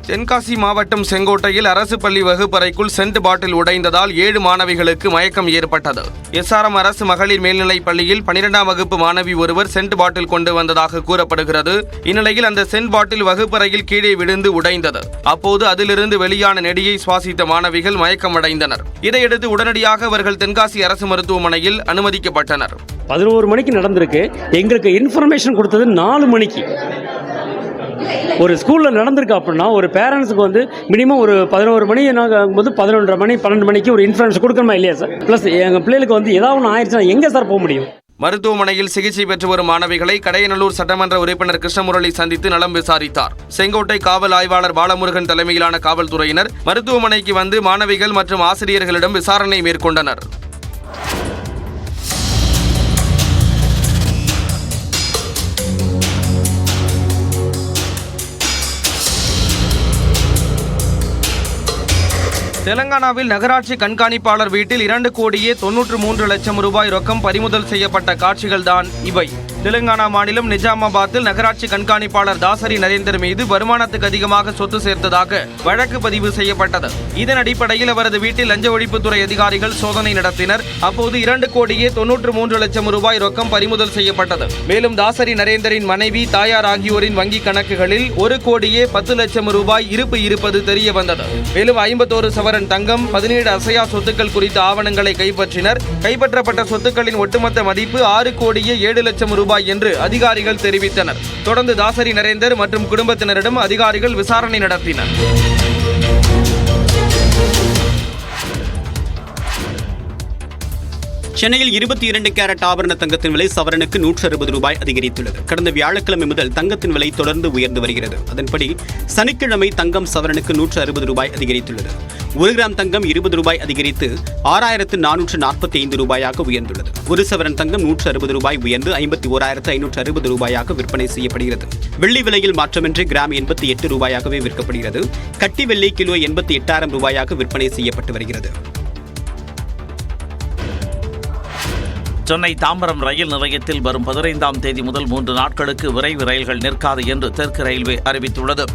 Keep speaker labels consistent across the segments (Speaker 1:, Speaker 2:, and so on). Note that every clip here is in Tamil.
Speaker 1: தென்காசி மாவட்டம் செங்கோட்டையில் அரசு பள்ளி வகுப்பறைக்குள் சென்ட் பாட்டில் உடைந்ததால் 7 மாணவிகளுக்கு மயக்கம் ஏற்பட்டது. SRM அரசு மகளிர் மேல்நிலைப் பள்ளியில் 12ஆம் வகுப்பு மாணவி ஒருவர் சென்ட் பாட்டில் கொண்டு வந்ததாக கூறப்படுகிறது. இந்நிலையில் அந்த சென்ட் பாட்டில் வகுப்பறையில் கீழே விழுந்து உடைந்தது. அப்போது அதிலிருந்து வெளியான நெடியை சுவாசித்த மாணவிகள் மயக்கமடைந்தனர். இதையடுத்து உடனடியாக அவர்கள் தென்காசி அரசு மருத்துவமனையில் அனுமதிக்கப்பட்டனர்.
Speaker 2: 11 மணிக்கு நடந்திருக்கு. எங்களுக்கு இன்ஃபர்மேஷன் கொடுத்தது 4 மணிக்கு. ஒரு ஸ்கூலில் நடந்திருக்கு அப்படின்னா ஒரு பேரண்ட்ஸுக்கு வந்து மினிமம் ஒரு 11 மணி போது 11:30 மணி 12 மணிக்கு ஒரு இன்ஃபர்மேஷன் கொடுக்கணுமா இல்லையா சார்? ப்ளஸ் எங்கள் பிள்ளைகளுக்கு வந்து ஏதாவது ஒன்று ஆயிடுச்சுன்னா எங்கே சார் போக முடியும்?
Speaker 1: மருத்துவமனையில் சிகிச்சை பெற்று வரும் மாணவிகளை கடையநல்லூர் சட்டமன்ற உறுப்பினர் கிருஷ்ணமுரளி சந்தித்து நலம் விசாரித்தார். செங்கோட்டை காவல் ஆய்வாளர் பாலமுருகன் தலைமையிலான காவல்துறையினர் மருத்துவமனைக்கு வந்து மாணவிகள் மற்றும் ஆசிரியர்களிடம் விசாரணை மேற்கொண்டனர். தெலங்கானாவில் நகராட்சி கண்காணிப்பாளர் வீட்டில் 2,93,00,000 ரூபாய் ரொக்கம் பறிமுதல் செய்யப்பட்ட காட்சிகள்தான் இவை. தெலுங்கானா மாநிலம் நிஜாமாபாத்தில் நகராட்சி கண்காணிப்பாளர் தாசரி நரேந்தர் மீது வருமானத்துக்கு அதிகமாக சொத்து சேர்த்ததாக வழக்கு பதிவு செய்யப்பட்டது. இதன் அடிப்படையில் அவரது வீட்டில் லஞ்ச ஒழிப்புத்துறை அதிகாரிகள் சோதனை நடத்தினர். அப்போது 2,93,00,000 ரூபாய் ரொக்கம் பறிமுதல் செய்யப்பட்டது. மேலும் தாசரி நரேந்தரின் மனைவி, தாயார் ஆகியோரின் வங்கிக் கணக்குகளில் 1,10,00,000 ரூபாய் இருப்பு இருப்பது தெரிய வந்தது. மேலும் 51 சவரன் தங்கம், 17 அசையா சொத்துக்கள் குறித்த ஆவணங்களை கைப்பற்றினர். கைப்பற்றப்பட்ட சொத்துக்களின் ஒட்டுமொத்த மதிப்பு 6,07,00,000 ரூபாய் என்று அதிகாரிகள் தெரிவித்தனர். தொடர்ந்து தாசரி நரேந்தர் மற்றும் குடும்பத்தினரிடம் அதிகாரிகள் விசாரணை நடத்தினர்.
Speaker 3: சென்னையில் 22 கேரட் ஆபரண தங்கத்தின் விலை சவரனுக்கு 160 ரூபாய் அதிகரித்துள்ளது. கடந்த வியாழக்கிழமை முதல் தங்கத்தின் விலை தொடர்ந்து உயர்ந்து வருகிறது. அதன்படி சனிக்கிழமை தங்கம் சவரனுக்கு 160 ரூபாய் அதிகரித்துள்ளது. 1 கிராம் தங்கம் 20 ரூபாய் அதிகரித்து 6,445 ரூபாயாக உயர்ந்துள்ளது. 1 சவரன் தங்கம் 160 ரூபாய் உயர்ந்து 51,560 ரூபாயாக விற்பனை செய்யப்படுகிறது. வெள்ளி விலையில் மாற்றமின்றி கிராம் 88 ரூபாயாகவே விற்கப்படுகிறது. கட்டி வெள்ளி கிலோ 88,000 ரூபாயாக விற்பனை செய்யப்பட்டு வருகிறது.
Speaker 4: சென்னை தாம்பரம் ரயில் நிலையத்தில் வரும் 15ஆம் தேதி முதல் 3 நாட்களுக்கு விரைவு ரயில்கள் நிற்காது என்று தெற்கு ரயில்வே அறிவித்துள்ளது.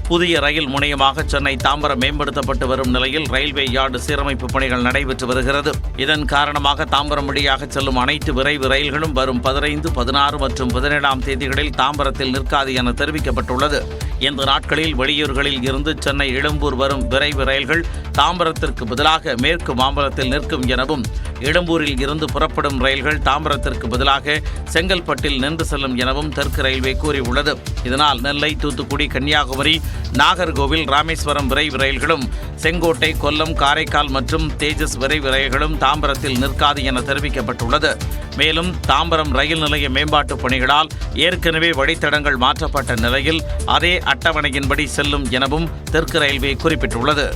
Speaker 4: புதிய ரயில் முனையமாக சென்னை தாம்பரம் மேம்படுத்தப்பட்டு வரும் நிலையில் ரயில்வே யார்டு சீரமைப்பு பணிகள் நடைபெற்று வருகிறது. இதன் காரணமாக தாம்பரம் வழியாக செல்லும் அனைத்து விரைவு ரயில்களும் வரும் 15, 16 மற்றும் 17ஆம் தேதிகளில் தாம்பரத்தில் நிற்காது என தெரிவிக்கப்பட்டுள்ளது. இந்த நாட்களில் வெளியூர்களில் இருந்து சென்னை எழும்பூர் வரும் விரைவு ரயில்கள் தாம்பரத்திற்கு பதிலாக மேற்கு மாம்பலத்தில் நிற்கும் எனவும், எழும்பூரில் இருந்து புறப்படும் ரயில்கள் தாம்பரத்திற்கு பதிலாக செங்கல்பட்டில் நின்று செல்லும் எனவும் தெற்கு ரயில்வே கூறியுள்ளது. இதனால் நெல்லை, தூத்துக்குடி, கன்னியாகுமரி, நாகர்கோவில், ராமேஸ்வரம் விரைவு ரயில்களும், செங்கோட்டை, கொல்லம், காரைக்கால் மற்றும் தேஜஸ் விரைவு ரயில்களும் தாம்பரத்தில் நிற்காது என தெரிவிக்கப்பட்டுள்ளது. மேலும் தாம்பரம் ரயில் நிலைய மேம்பாட்டு பணிகளால் ஏற்கனவே வழித்தடங்கள் மாற்றப்பட்ட நிலையில் அதே அட்டவணையின்படி செல்லும் எனவும் தெற்கு ரயில்வே குறிப்பிட்டுள்ளது.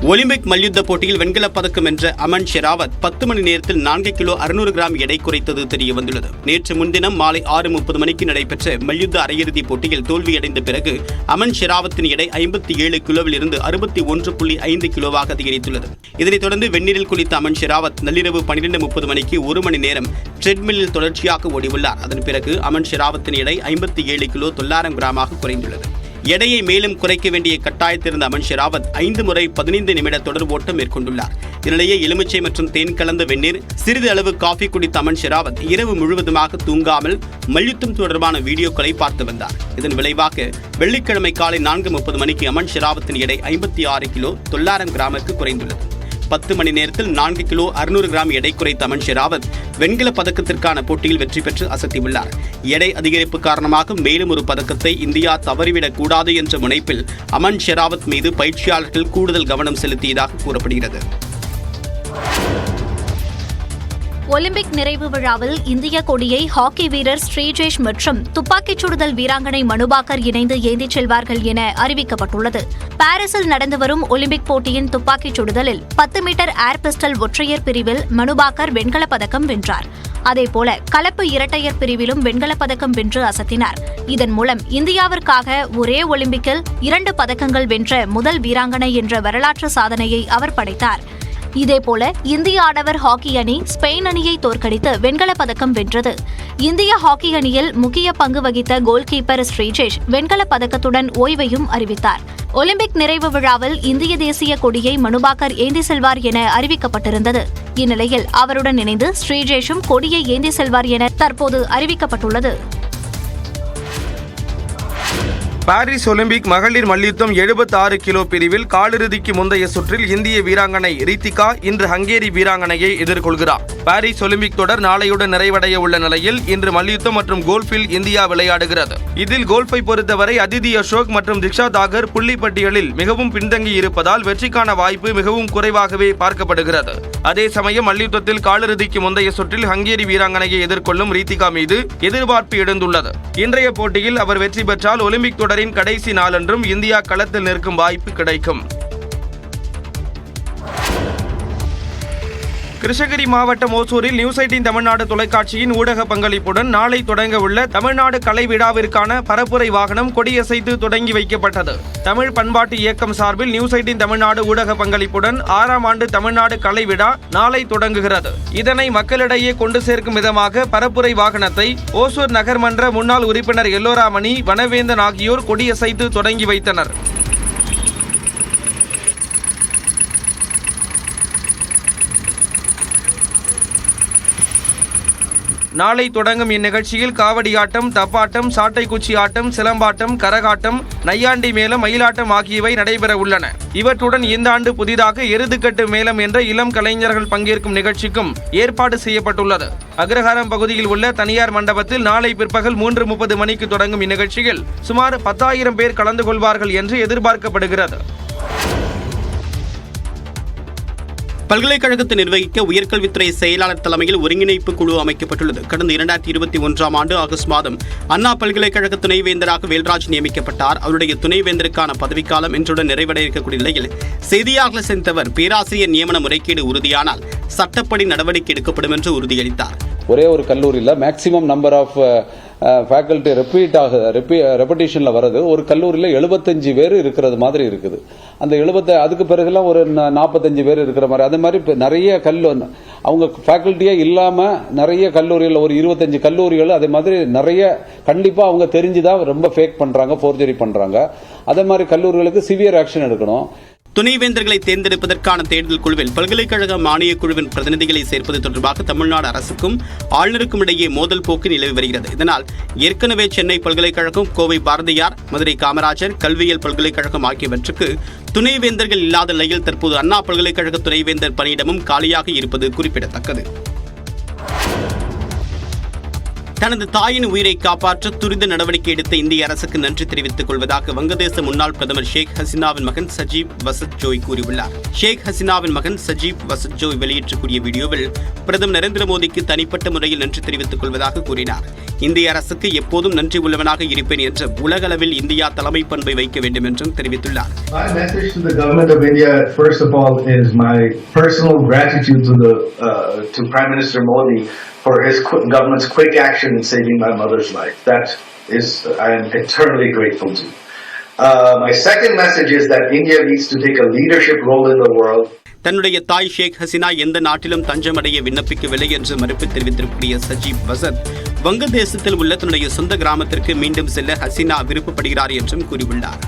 Speaker 3: ஒலிம்பிக் மல்யுத்த போட்டியில் வெண்கலப் பதக்கம் வென்ற அமன் ஷெராவத் 10 மணி நேரத்தில் 4 கிலோ 600 கிராம் எடை குறைத்தது தெரிய வந்துள்ளது. நேற்று முன்தினம் மாலை 6:30 மணிக்கு நடைபெற்ற மல்யுத்த அரையிறுதிப் போட்டியில் தோல்வியடைந்த பிறகு அமன் ஷெராவத்தின் எடை 57 கிலோவில் இருந்து 61.5 கிலோவாக அதிகரித்துள்ளது. இதனைத் தொடர்ந்து வெந்நீரில் குளித்த அமன் ஷெராவத் நள்ளிரவு 12:30 மணிக்கு 1 மணி நேரம் ட்ரெட்மில்லில் தொடர்ச்சியாக ஓடியுள்ளார். அதன் பிறகு அமன் ஷெராவத்தின் எடை 57 கிலோ 900 கிராமாக குறைந்துள்ளது. எடையை மேலும் குறைக்க வேண்டிய கட்டாயத்திருந்த அமன் ஷெராவத் 5 முறை 15 நிமிட தொடர் ஓட்டம் மேற்கொண்டுள்ளார். இதனிடையே எலுமிச்சை மற்றும் தேன் கலந்த வெந்நீர், சிறிது அளவு காஃபி குடித்த அமன் ஷெராவத் இரவு முழுவதுமாக தூங்காமல் மல்யுத்தம் தொடர்பான வீடியோக்களை பார்த்து வந்தார். இதன் விளைவாக வெள்ளிக்கிழமை காலை 4:30 மணிக்கு அமன் ஷெராவத்தின் எடை 56 கிலோ 900 கிராமுக்கு குறைந்துள்ளது. 10 மணி நேரத்தில் 4 கிலோ 600 கிராம் எடை குறைத்த அமன் ஷெராவத் வெண்கல பதக்கத்திற்கான போட்டியில் வெற்றி பெற்று அசத்தியுள்ளார். எடை அதிகரிப்பு காரணமாக மேலும் ஒரு பதக்கத்தை இந்தியா தவறிவிடக் கூடாது என்ற முனைப்பில் அமன் ஷெராவத் மீது பயிற்சியாளர்கள் கூடுதல் கவனம் செலுத்தியதாக கூறப்படுகிறது.
Speaker 5: ஒலிம்பிக் நிறைவு விழாவில் இந்திய கொடியை ஹாக்கி வீரர் ஸ்ரீஜேஷ் மற்றும் துப்பாக்கிச் சுடுதல் வீராங்கனை மனுபாக்கர் இணைந்து ஏந்திச் செல்வார்கள் என அறிவிக்கப்பட்டுள்ளது. பாரிஸில் நடந்து வரும் ஒலிம்பிக் போட்டியின் துப்பாக்கிச் சுடுதலில் 10 மீட்டர் ஏர் பிஸ்டல் ஒற்றையர் பிரிவில் மனுபாக்கர் வெண்கலப் பதக்கம் வென்றார். அதேபோல கலப்பு இரட்டையர் பிரிவிலும் வெண்கலப் பதக்கம் வென்று அசத்தினார். இதன் மூலம் இந்தியாவிற்காக ஒரே ஒலிம்பிக்கில் 2 பதக்கங்கள் வென்ற முதல் வீராங்கனை என்ற வரலாற்று சாதனையை அவர் படைத்தார். இதேபோல இந்திய ஆடவர் ஹாக்கி அணி ஸ்பெயின் அணியை தோற்கடித்து வெண்கலப் பதக்கம் வென்றது. இந்திய ஹாக்கி அணியில் முக்கிய பங்கு வகித்த கோல் கீப்பர் ஸ்ரீஜேஷ் வெண்கலப் பதக்கத்துடன் ஓய்வையும் அறிவித்தார். ஒலிம்பிக் நிறைவு விழாவில் இந்திய தேசிய கொடியை மனுபாக்கர் ஏந்தி செல்வார் என அறிவிக்கப்பட்டிருந்தது. இந்நிலையில் அவருடன் இணைந்து ஸ்ரீஜேஷும் கொடியை ஏந்தி செல்வார் என தற்போது அறிவிக்கப்பட்டுள்ளது.
Speaker 1: பாரிஸ் ஒலிம்பிக் மகளிர் மல்யுத்தம் 76 கிலோ பிரிவில் காலிறுதிக்கு முந்தைய சுற்றில் இந்திய வீராங்கனை ரித்திகா இன்று ஹங்கேரி வீராங்கனையை எதிர்கொள்கிறார். பாரிஸ் ஒலிம்பிக் தொடர் நாளையுடன் நிறைவடைய உள்ள நிலையில் இன்று மல்யுத்தம் மற்றும் கோல்ஃபில் இந்தியா விளையாடுகிறது. இதில் கோல்ஃபை பொறுத்தவரை அதிதி அசோக் மற்றும் திக்ஷா தாகர் புள்ளி பட்டியலில் மிகவும் பின்தங்கி இருப்பதால் வெற்றிக்கான வாய்ப்பு மிகவும் குறைவாகவே பார்க்கப்படுகிறது. அதே சமயம் மல்யுத்தத்தில் காலிறுதிக்கு முந்தைய சுற்றில் ஹங்கேரி வீராங்கனையை எதிர்கொள்ளும் ரித்திகா மீது எதிர்பார்ப்பு எழுந்துள்ளது. இன்றைய போட்டியில் அவர் வெற்றி பெற்றால் ஒலிம்பிக் தொடரின் கடைசி நாளன்றும் இந்தியா களத்தில் நிற்கும் வாய்ப்பு கிடைக்கும். கிருஷ்ணகிரி மாவட்டம் ஓசூரில் நியூஸ் 18 தமிழ்நாடு தொலைக்காட்சியின் ஊடக பங்களிப்புடன் நாளை தொடங்க உள்ள தமிழ்நாடு கலை விழாவிற்கான பரப்புரை வாகனம் கொடியசைத்து தொடங்கி வைக்கப்பட்டது. தமிழ் பண்பாட்டு இயக்கம் சார்பில் நியூஸ் 18 தமிழ்நாடு ஊடக பங்களிப்புடன் 6ஆம் ஆண்டு தமிழ்நாடு கலை விழா நாளை தொடங்குகிறது. இதனை மக்களிடையே கொண்டு சேர்க்கும் விதமாக பரப்புரை வாகனத்தை ஓசூர் நகர்மன்ற முன்னாள் உறுப்பினர் எல்லோராமணி, வனவேந்தன் ஆகியோர் கொடியசைத்து தொடங்கி வைத்தனர். நாளை தொடங்கும் இந்நிகழ்ச்சியில் காவடியாட்டம், தப்பாட்டம், சாட்டைக்குச்சி ஆட்டம், சிலம்பாட்டம், கரகாட்டம், நையாண்டி மேளம், மயிலாட்டம் ஆகியவை நடைபெற உள்ளன. இவற்றுடன் இந்த ஆண்டு புதிதாக எருதுக்கட்டு மேளம் என்ற இளம் கலைஞர்கள் பங்கேற்கும் நிகழ்ச்சிக்கும் ஏற்பாடு செய்யப்பட்டுள்ளது. அக்ரஹாரம் பகுதியில் உள்ள தனியார் மண்டபத்தில் நாளை பிற்பகல் 3:30 மணிக்கு தொடங்கும் இந்நிகழ்ச்சியில் சுமார் 10,000 பேர் கலந்து கொள்வார்கள் என்று எதிர்பார்க்கப்படுகிறது.
Speaker 3: பல்கலைக்கழகத்தை நிர்வகிக்க உயர்கல்வித்துறை செயலாளர் தலைமையில் ஒருங்கிணைப்பு குழு அமைக்கப்பட்டுள்ளது. கடந்த 2021ஆம் ஆண்டு ஆகஸ்ட் மாதம் அண்ணா பல்கலைக்கழக துணைவேந்தராக வேல்ராஜ் நியமிக்கப்பட்டார். அவருடைய துணைவேந்தருக்கான பதவிக்காலம் இன்றுடன் நிறைவடைய இருக்கக்கூடிய நிலையில் செய்தியாளர் சந்தித்தவர் பேராசிரியர் நியமன முறைகேடு உறுதியானால் சட்டப்படி நடவடிக்கை எடுக்கப்படும் என்று உறுதியளித்தார்.
Speaker 6: ஒரே ஒரு கல்லூரியில் மேக்சிமம் நம்பர் ஆஃப் ஃபேக்கல்ட்டி ரெப்பிட்டேஷனில் வர்றது ஒரு கல்லூரியில் 75 பேர் இருக்கிறது மாதிரி இருக்குது. அந்த அதுக்கு பிறகுலாம் ஒரு 45 பேர் இருக்கிற மாதிரி அதே மாதிரி நிறைய அவங்க ஃபேக்கல்ட்டியே இல்லாமல் நிறைய கல்லூரியில் ஒரு 25 கல்லூரிகள் அதே மாதிரி நிறைய கண்டிப்பாக அவங்க தெரிஞ்சுதான் ரொம்ப ஃபேக் பண்ணுறாங்க, ஃபோர்ஜரி பண்ணுறாங்க. அதே மாதிரி கல்லூரிகளுக்கு சிவியர் ஆக்ஷன் எடுக்கணும்.
Speaker 3: துணைவேந்தர்களை தேர்ந்தெடுப்பதற்கான தேர்தல் குழுவில் பல்கலைக்கழக மானியக் குழுவின் பிரதிநிதிகளை சேர்ப்பது தொடர்பாக தமிழ்நாடு அரசுக்கும் ஆளுநருக்கும் இடையே மோதல் போக்கு நிலவி வருகிறது. இதனால் ஏற்கனவே சென்னை பல்கலைக்கழகம், கோவை பாரதியார், மதுரை காமராஜர் கல்வியியல் பல்கலைக்கழகம் ஆகியவற்றுக்கு துணைவேந்தர்கள் இல்லாத நிலையில் தற்போது அண்ணா பல்கலைக்கழக துணைவேந்தர் பணியிடமும் காலியாக இருப்பது குறிப்பிடத்தக்கது. தனது தாயின் உயிரை காப்பாற்ற துரித நடவடிக்கை எடுத்த இந்திய அரசுக்கு நன்றி தெரிவித்துக் கொள்வதாக வங்கதேச முன்னாள் பிரதமர் ஷேக் ஹசீனாவின் மகன் சஜீப் வசத் ஜோய் கூறியுள்ளார். ஷேக் ஹசீனாவின் மகன் சஜீப் வசத் ஜோய் வெளியிட்டக்கூடிய வீடியோவில் பிரதமர் நரேந்திர மோடிக்கு தனிப்பட்ட முறையில் நன்றி தெரிவித்துக் கொள்வதாக கூறினார். இந்திய அரசுக்கு எப்போதும் நன்றி உள்ளவனாக இருப்பேன் என்று உலக அளவில் இந்தியா தலைமை பண்பை வைக்க வேண்டும் என்றும் தெரிவித்துள்ளார்.
Speaker 7: For his government's quick action in saving my mother's life. That is, I am eternally grateful to. My second message is that India needs to take a leadership role in the world.
Speaker 3: தன்னுடைய தாய் ஷேக் ஹசீனா எந்த நாட்டிலும் தஞ்சமடைய விண்ணப்பிக்கவில்லை என்று மறுப்பு தெரிவித்திருக்கூடிய சஜீப் வசத் வங்கதேசத்தில் உள்ள தன்னுடைய சொந்த கிராமத்திற்கு மீண்டும் செல்ல ஹசீனா விருப்பப்படுகிறார் என்றும் கூறியுள்ளார்.